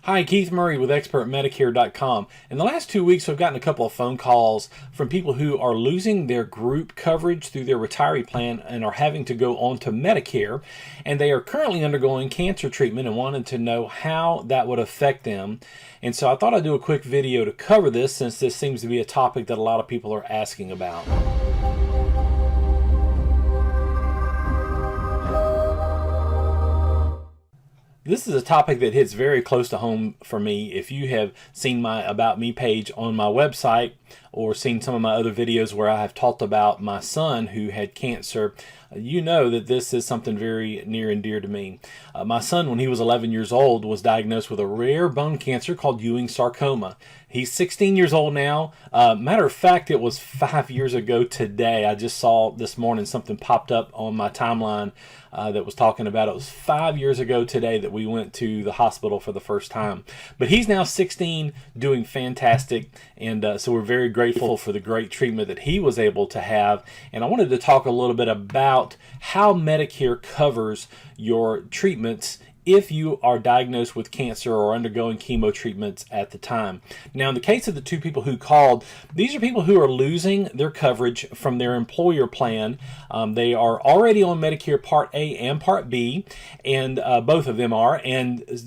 Hi, Keith Murray with ExpertMedicare.com. In the last 2 weeks, we've gotten a couple of phone calls from people who are losing their group coverage through their retiree plan and are having to go on to Medicare. And they are currently undergoing cancer treatment and wanted to know how that would affect them. And so I thought I'd do a quick video to cover this, since this seems to be a topic that a lot of people are asking about. This is a topic that hits very close to home for me. If you have seen my About Me page on my website or seen some of my other videos where I have talked about my son who had cancer, you know that this is something very near and dear to me. My son, when he was 11 years old, was diagnosed with a rare bone cancer called Ewings Sarcoma. He's 16 years old now. Matter of fact, it was 5 years ago today. I just saw this morning something popped up on my timeline that was talking about it was 5 years ago today that we went to the hospital for the first time. But he's now 16, doing fantastic, and so we're very grateful for the great treatment that he was able to have. And I wanted to talk a little bit about how Medicare covers your treatments if you are diagnosed with cancer or undergoing chemo treatments at the time. Now, in the case of the two people who called, these are people who are losing their coverage from their employer plan. They are already on Medicare Part A and Part B, and both of them are.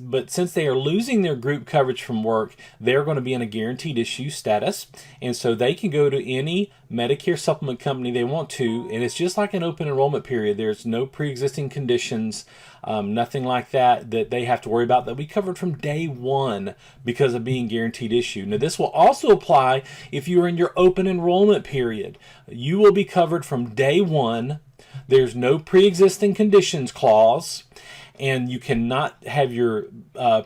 But since they are losing their group coverage from work, they're going to be in a guaranteed issue status, and so they can go to any Medicare Supplement company they want to, and it's just like an open enrollment period. There's no pre-existing conditions, nothing like that they have to worry about, that we covered from day one because of being guaranteed issue. Now, this will also apply if you're in your open enrollment period. You will be covered from day one. There's no pre-existing conditions clause, and you cannot have your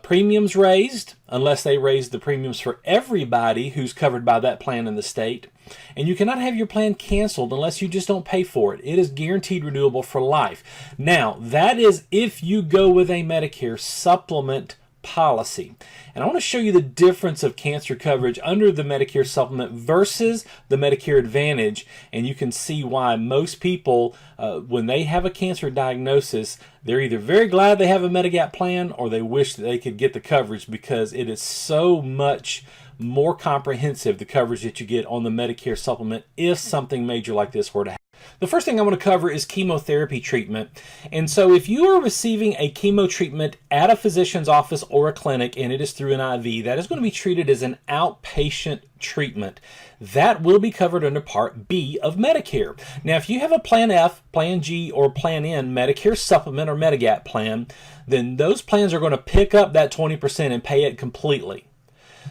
premiums raised unless they raise the premiums for everybody who's covered by that plan in the state. And you cannot have your plan canceled unless you just don't pay for it. It is guaranteed renewable for life. Now, that is if you go with a Medicare Supplement policy. And I want to show you the difference of cancer coverage under the Medicare Supplement versus the Medicare Advantage, and you can see why most people, when they have a cancer diagnosis, they're either very glad they have a Medigap plan or they wish that they could get the coverage, because it is so much more comprehensive, the coverage that you get on the Medicare Supplement if something major like this were to happen. The first thing I want to cover is chemotherapy treatment. And so if you are receiving a chemo treatment at a physician's office or a clinic and it is through an IV, that is going to be treated as an outpatient treatment. That will be covered under Part B of Medicare. Now, if you have a Plan F, Plan G, or Plan N Medicare Supplement or Medigap plan, then those plans are going to pick up that 20% and pay it completely.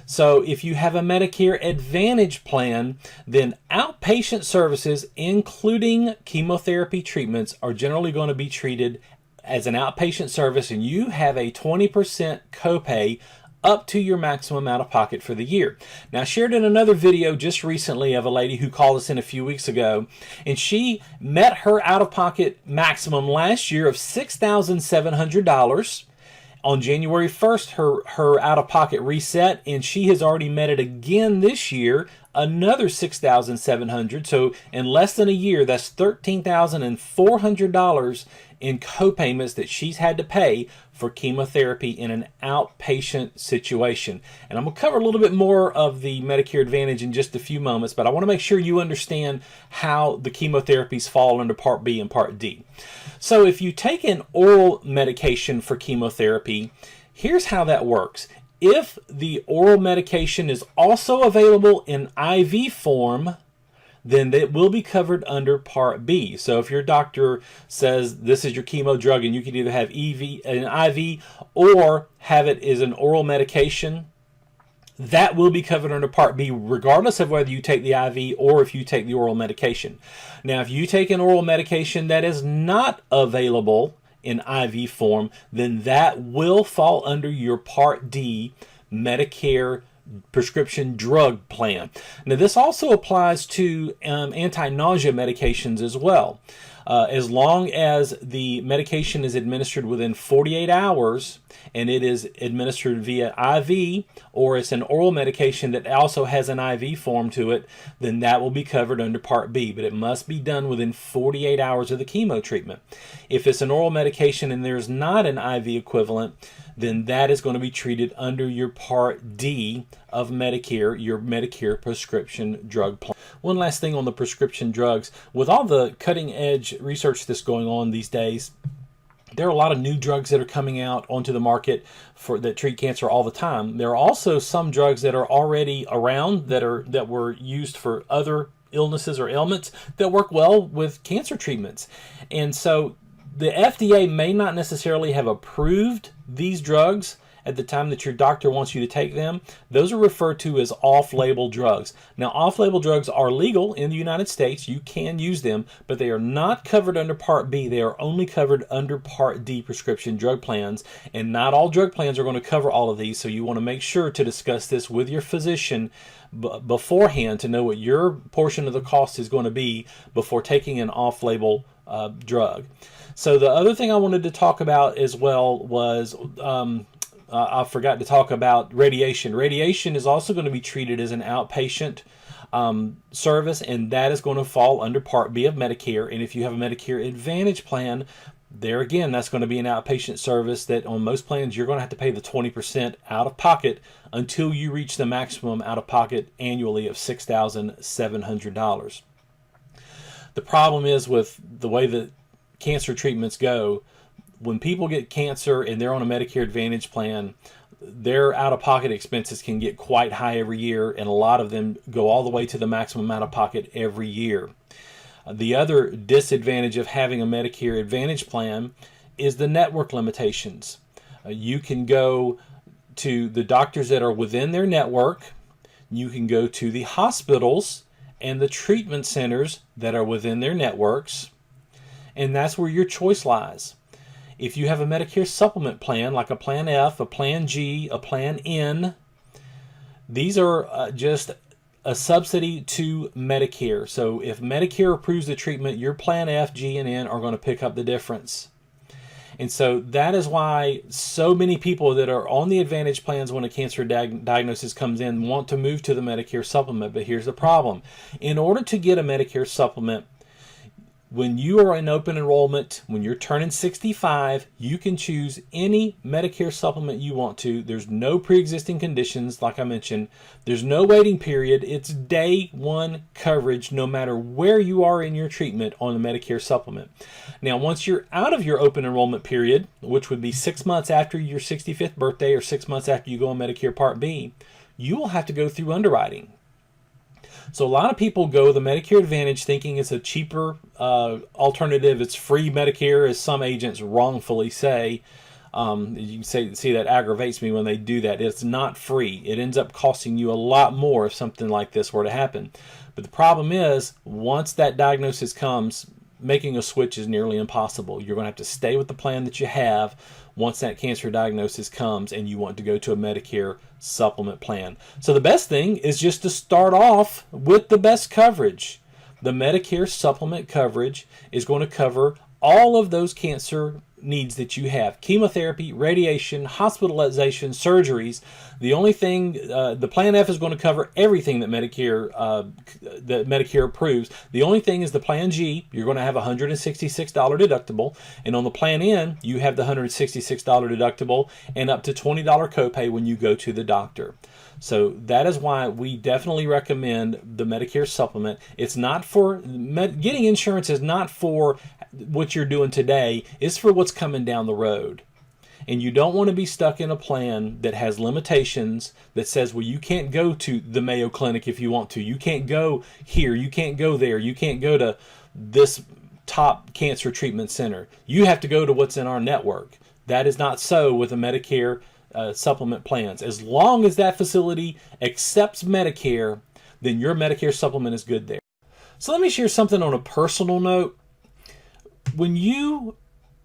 So if you have a Medicare Advantage plan, then outpatient services, including chemotherapy treatments, are generally going to be treated as an outpatient service, and you have a 20% copay up to your maximum out-of-pocket for the year. Now, I shared in another video just recently of a lady who called us in a few weeks ago, and she met her out-of-pocket maximum last year of $6,700. On January 1st, her out-of-pocket reset, and she has already met it again this year, another $6,700. So in less than a year, that's $13,400 in co-payments that she's had to pay for chemotherapy in an outpatient situation. And I'm going to cover a little bit more of the Medicare Advantage in just a few moments, but I want to make sure you understand how the chemotherapies fall under Part B and Part D. So if you take an oral medication for chemotherapy, here's how that works. If the oral medication is also available in IV form, then it will be covered under Part B. So if your doctor says this is your chemo drug and you can either have an IV or have it as an oral medication, that will be covered under Part B, regardless of whether you take the IV or if you take the oral medication. Now, if you take an oral medication that is not available in IV form, then that will fall under your Part D Medicare prescription drug plan. Now, this also applies to anti-nausea medications as well. As long as the medication is administered within 48 hours and it is administered via IV, or it's an oral medication that also has an IV form to it, then that will be covered under Part B, but it must be done within 48 hours of the chemo treatment. If it's an oral medication and there's not an IV equivalent, then that is going to be treated under your Part D of Medicare, your Medicare prescription drug plan. One last thing on the prescription drugs. With all the cutting edge research that's going on these days, there are a lot of new drugs that are coming out onto the market that treat cancer all the time. There are also some drugs that are already around that were used for other illnesses or ailments that work well with cancer treatments. And so the FDA may not necessarily have approved these drugs at the time that your doctor wants you to take them. Those are referred to as off-label drugs. Now, off-label drugs are legal in the United States. You can use them, but they are not covered under Part B. They are only covered under Part D prescription drug plans, and not all drug plans are going to cover all of these, so you want to make sure to discuss this with your physician beforehand to know what your portion of the cost is going to be before taking an off-label drug. So the other thing I wanted to talk about as well was I forgot to talk about radiation. Radiation is also going to be treated as an outpatient service, and that is going to fall under Part B of Medicare. And if you have a Medicare Advantage plan, there again, that's going to be an outpatient service that on most plans you're going to have to pay the 20% out of pocket until you reach the maximum out of pocket annually of $6,700. The problem is with the way that cancer treatments go, when people get cancer and they're on a Medicare Advantage plan, their out-of-pocket expenses can get quite high every year, and a lot of them go all the way to the maximum out-of-pocket every year. The other disadvantage of having a Medicare Advantage plan is the network limitations. You can go to the doctors that are within their network. You can go to the hospitals and the treatment centers that are within their networks, and that's where your choice lies. If you have a Medicare Supplement plan, like a Plan F, a Plan G, a Plan N, these are just a subsidy to Medicare. So if Medicare approves the treatment, your Plan F, G, and N are going to pick up the difference. And so that is why so many people that are on the Advantage plans when a cancer diagnosis comes in want to move to the Medicare Supplement. But here's the problem. In order to get a Medicare Supplement, when you are in open enrollment, when you're turning 65, you can choose any Medicare supplement you want to. There's no pre-existing conditions, like I mentioned. There's no waiting period. It's day one coverage, no matter where you are in your treatment on the Medicare supplement. Now, once you're out of your open enrollment period, which would be 6 months after your 65th birthday or 6 months after you go on Medicare Part B, you will have to go through underwriting. So a lot of people go the Medicare Advantage thinking it's a cheaper alternative. It's free Medicare, as some agents wrongfully say. You can see that aggravates me when they do that. It's not free. It ends up costing you a lot more if something like this were to happen. But the problem is, once that diagnosis comes, making a switch is nearly impossible. You're going to have to stay with the plan that you have once that cancer diagnosis comes and you want to go to a Medicare supplement plan. So the best thing is just to start off with the best coverage. The Medicare supplement coverage is going to cover all of those cancer needs that you have: chemotherapy, radiation, hospitalization, surgeries. The only thing, the Plan F is going to cover everything that Medicare approves. The only thing is the Plan G. You're going to have a $166 deductible, and on the Plan N, you have the $166 deductible and up to $20 copay when you go to the doctor. So that is why we definitely recommend the Medicare supplement. It's not for getting insurance is not for what you're doing today. It's for what's coming down the road. And you don't want to be stuck in a plan that has limitations that says, well, you can't go to the Mayo Clinic if you want to. You can't go here. You can't go there. You can't go to this top cancer treatment center. You have to go to what's in our network. That is not so with a Medicare supplement plans. As long as that facility accepts Medicare, then your Medicare supplement is good there. So let me share something on a personal note. When you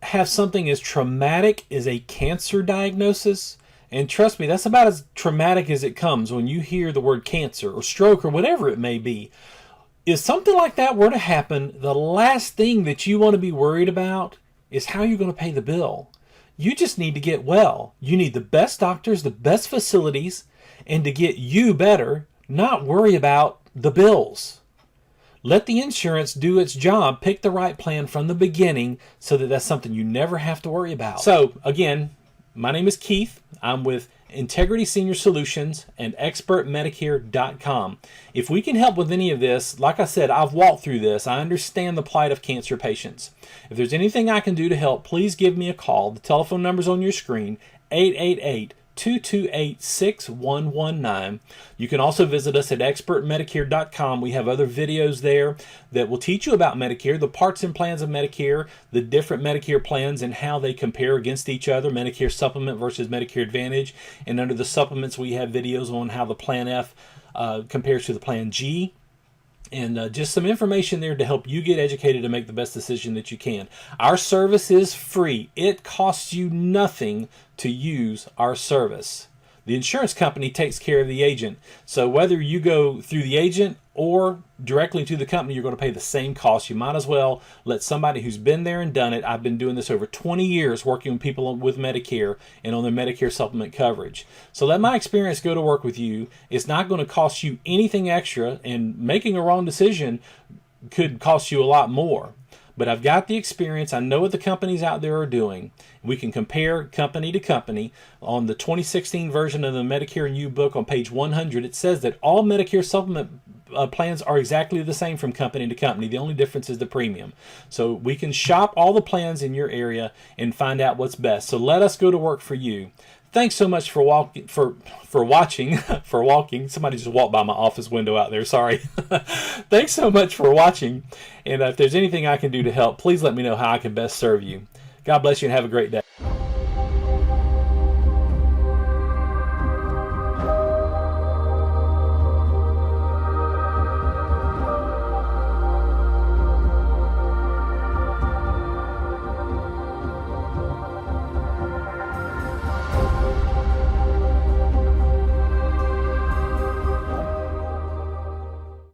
have something as traumatic as a cancer diagnosis, and trust me, that's about as traumatic as it comes when you hear the word cancer or stroke or whatever it may be, If something like that were to happen, the last thing that you want to be worried about is how you're going to pay the bill. You just need to get well. You need the best doctors, the best facilities, and to get you better, not worry about the bills. Let the insurance do its job. Pick the right plan from the beginning so that that's something you never have to worry about. So, again, my name is Keith. I'm with Integrity Senior Solutions and ExpertMedicare.com. If we can help with any of this, like I said, I've walked through this. I understand the plight of cancer patients. If there's anything I can do to help, please give me a call. The telephone number's on your screen, 888-228-6119. You can also visit us at expertmedicare.com. We have other videos there that will teach you about Medicare, the parts and plans of Medicare, the different Medicare plans and how they compare against each other, Medicare Supplement versus Medicare Advantage. And under the supplements, we have videos on how the Plan F compares to the Plan G. And just some information there to help you get educated and make the best decision that you can. Our service is free. It costs you nothing to use our service. The insurance company takes care of the agent. So whether you go through the agent or directly to the company, you're going to pay the same cost. You might as well let somebody who's been there and done it. I've been doing this over 20 years working with people with Medicare and on their Medicare supplement coverage. So let my experience go to work with you. It's not going to cost you anything extra, and making a wrong decision could cost you a lot more. But I've got the experience. I know what the companies out there are doing. We can compare company to company. On the 2016 version of the Medicare New Book on page 100, it says that all Medicare supplement plans are exactly the same from company to company. The only difference is the premium. So we can shop all the plans in your area and find out what's best. So let us go to work for you. Thanks so much for watching. Somebody just walked by my office window out there. Sorry. Thanks so much for watching. And if there's anything I can do to help, please let me know how I can best serve you. God bless you and have a great day.